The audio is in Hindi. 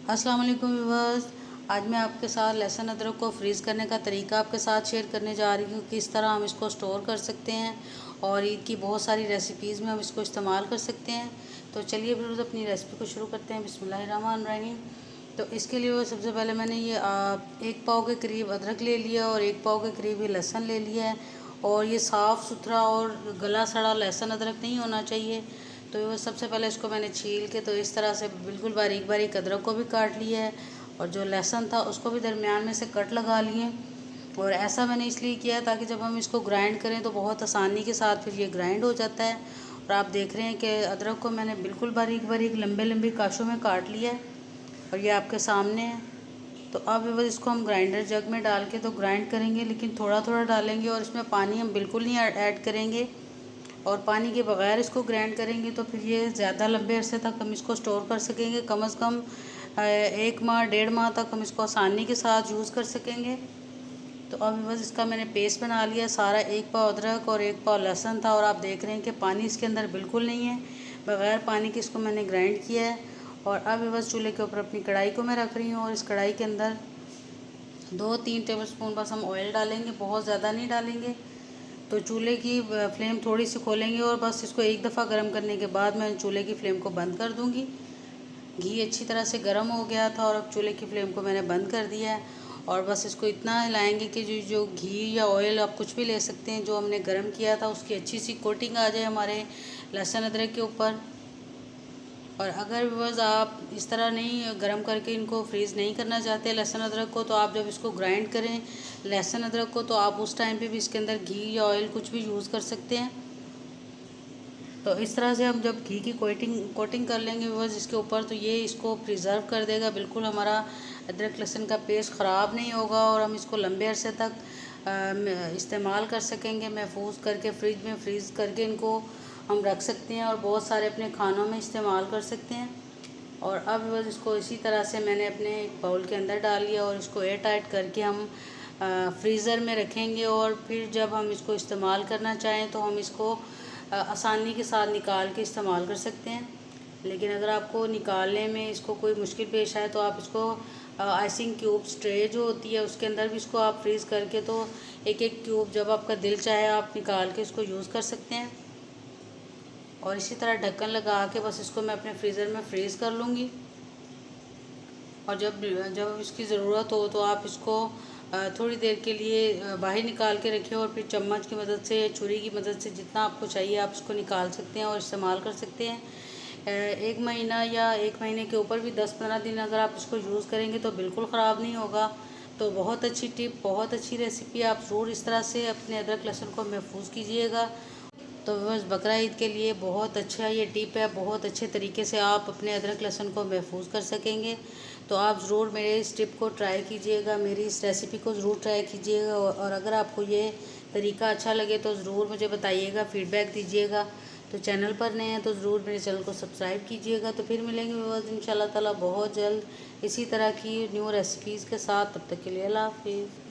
अस्सलाम वालेकुम व्यूअर्स। आज मैं आपके साथ लहसुन अदरक को फ्रीज़ करने का तरीका आपके साथ शेयर करने जा रही हूँ। किस तरह हम इसको स्टोर कर सकते हैं और ईद की बहुत सारी रेसिपीज़ में हम इसको इस्तेमाल कर सकते हैं। तो चलिए फिर अपनी रेसिपी को शुरू करते हैं। बिस्मिल्लाहिर्रहमानिर्रहीम। तो इसके लिए सबसे पहले मैंने ये 1 पाव के करीब अदरक ले लिया और 1 पाव के करीब ये लहसुन ले लिया है। और ये साफ़ सुथरा और गला सड़ा लहसुन अदरक नहीं होना चाहिए। तो वो सबसे पहले इसको मैंने छील के तो इस तरह से बिल्कुल बारीक बारीक अदरक को भी काट लिया है और जो लहसुन था उसको भी दरमियान में से कट लगा लिए। और ऐसा मैंने इसलिए किया ताकि जब हम इसको ग्राइंड करें तो बहुत आसानी के साथ फिर ये ग्राइंड हो जाता है। और आप देख रहे हैं कि अदरक को मैंने बिल्कुल बारीक बारीक लंबे लंबे काशों में काट लिया है और ये आपके सामने है। तो अब बस इसको हम ग्राइंडर जग में डाल के तो ग्राइंड करेंगे, लेकिन थोड़ा थोड़ा डालेंगे और इसमें पानी हम बिल्कुल नहीं ऐड करेंगे। और पानी के बगैर इसको ग्राइंड करेंगे तो फिर ये ज़्यादा लंबे अरसे तक हम इसको स्टोर कर सकेंगे। कम से कम 1 माह 1.5 माह तक हम इसको आसानी के साथ यूज़ कर सकेंगे। तो अब बस इसका मैंने पेस्ट बना लिया सारा। 1 पाव अदरक और 1 पाव लहसुन था और आप देख रहे हैं कि पानी इसके अंदर बिल्कुल नहीं है। बग़ैर पानी के इसको मैंने ग्राइंड किया है। और अब बस चूल्हे के ऊपर अपनी कढ़ाई को मैं रख रही हूँ और इस कढ़ाई के अंदर 2-3 टेबल स्पून बस हम ऑयल डालेंगे, बहुत ज़्यादा नहीं डालेंगे। तो चूल्हे की फ्लेम थोड़ी सी खोलेंगे और बस इसको एक दफ़ा गर्म करने के बाद मैं चूल्हे की फ्लेम को बंद कर दूंगी। घी अच्छी तरह से गर्म हो गया था और अब चूल्हे की फ्लेम को मैंने बंद कर दिया है। और बस इसको इतना हिलाएंगे कि जो घी या ऑयल आप कुछ भी ले सकते हैं जो हमने गर्म किया था उसकी अच्छी सी कोटिंग आ जाए हमारे लहसुन अदरक के ऊपर। और अगर बस आप इस तरह नहीं गर्म करके इनको फ्रीज़ नहीं करना चाहते लहसुन अदरक को, तो आप जब इसको ग्राइंड करें लहसुन अदरक को तो आप उस टाइम पे भी इसके अंदर घी या ऑयल कुछ भी यूज़ कर सकते हैं। तो इस तरह से हम जब घी की कोटिंग कर लेंगे बस इसके ऊपर, तो ये इसको प्रिजर्व कर देगा। बिल्कुल हमारा अदरक लहसुन का पेस्ट ख़राब नहीं होगा और हम इसको लंबे अरसे तक इस्तेमाल कर सकेंगे। महफूज करके फ्रिज में फ्रीज़ करके इनको हम रख सकते हैं और बहुत सारे अपने खानों में इस्तेमाल कर सकते हैं। और अब बस इसको इसी तरह से मैंने अपने एक बाउल के अंदर डाल लिया और इसको एयर टाइट करके हम फ्रीज़र में रखेंगे। और फिर जब हम इसको इस्तेमाल करना चाहें तो हम इसको आसानी के साथ निकाल के इस्तेमाल कर सकते हैं। लेकिन अगर आपको निकालने में इसको कोई मुश्किल पेश आए तो आप इसको आइसिंग क्यूब्स ट्रे जो होती है उसके अंदर भी इसको आप फ्रीज़ करके तो एक एक क्यूब जब आपका दिल चाहे आप निकाल के इसको यूज़ कर सकते हैं। और इसी तरह ढक्कन लगा के बस इसको मैं अपने फ्रीज़र में फ्रीज़ कर लूँगी। और जब जब इसकी ज़रूरत हो तो आप इसको थोड़ी देर के लिए बाहर निकाल के रखें और फिर चम्मच की मदद से या छुरी की मदद से जितना आपको चाहिए आप इसको निकाल सकते हैं और इस्तेमाल कर सकते हैं। 1 महीना या 1 महीने के ऊपर भी 10-15 दिन अगर आप इसको यूज़ करेंगे तो बिल्कुल ख़राब नहीं होगा। तो बहुत अच्छी टिप, बहुत अच्छी रेसिपी। आप ज़रूर इस तरह से अपने अदरक लहसुन को महफूज कीजिएगा। तो बस बकरा ईद के लिए बहुत अच्छा ये टिप है। बहुत अच्छे तरीके से आप अपने अदरक लहसुन को महफूज कर सकेंगे। तो आप ज़रूर मेरे इस टिप को ट्राई कीजिएगा, मेरी इस रेसिपी को ज़रूर ट्राई कीजिएगा। और अगर आपको ये तरीका अच्छा लगे तो ज़रूर मुझे बताइएगा, फ़ीडबैक दीजिएगा। तो चैनल पर नए हैं तो ज़रूर मेरे चैनल को सब्सक्राइब कीजिएगा। तो फिर मिलेंगे बस इंशाल्लाह ताला बहुत जल्द इसी तरह की न्यू रेसिपीज़ के साथ। तब तक के लिए अल्लाह हाफ़िज़।